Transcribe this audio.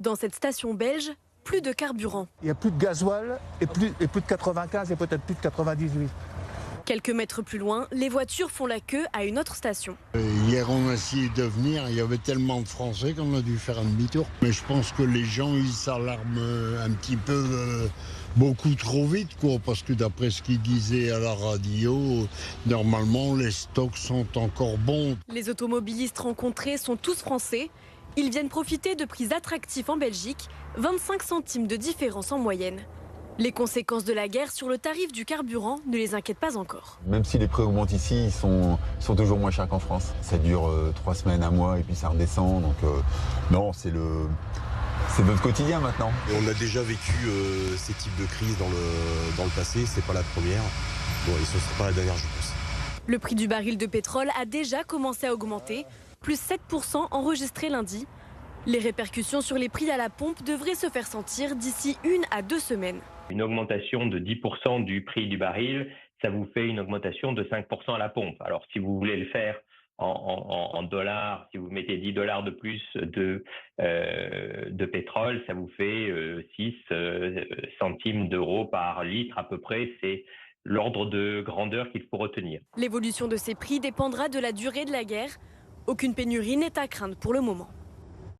Dans cette station belge, plus de carburant. Il n'y a plus de gasoil et plus de 95 et peut-être plus de 98. Quelques mètres plus loin, les voitures font la queue à une autre station. Hier, on a essayé de venir, il y avait tellement de Français qu'on a dû faire un demi-tour. Mais je pense que les gens, ils s'alarment un petit peu beaucoup trop vite, quoi, parce que d'après ce qu'ils disaient à la radio, normalement, les stocks sont encore bons. Les automobilistes rencontrés sont tous français. Ils viennent profiter de prix attractifs en Belgique, 25 centimes de différence en moyenne. Les conséquences de la guerre sur le tarif du carburant ne les inquiètent pas encore. Même si les prix augmentent ici, ils sont toujours moins chers qu'en France. Ça dure 3 semaines, un mois et puis ça redescend. Donc non, c'est notre quotidien maintenant. Et on a déjà vécu ces types de crises dans le passé, c'est pas la première. Bon, et ce ne sera pas la dernière, je pense. Le prix du baril de pétrole a déjà commencé à augmenter, plus 7% enregistré lundi. Les répercussions sur les prix à la pompe devraient se faire sentir d'ici 1 à 2 semaines. Une augmentation de 10% du prix du baril, ça vous fait une augmentation de 5% à la pompe. Alors si vous voulez le faire en dollars, si vous mettez 10 dollars de plus de pétrole, ça vous fait 6 centimes d'euros par litre à peu près. C'est l'ordre de grandeur qu'il faut retenir. L'évolution de ces prix dépendra de la durée de la guerre. Aucune pénurie n'est à craindre pour le moment.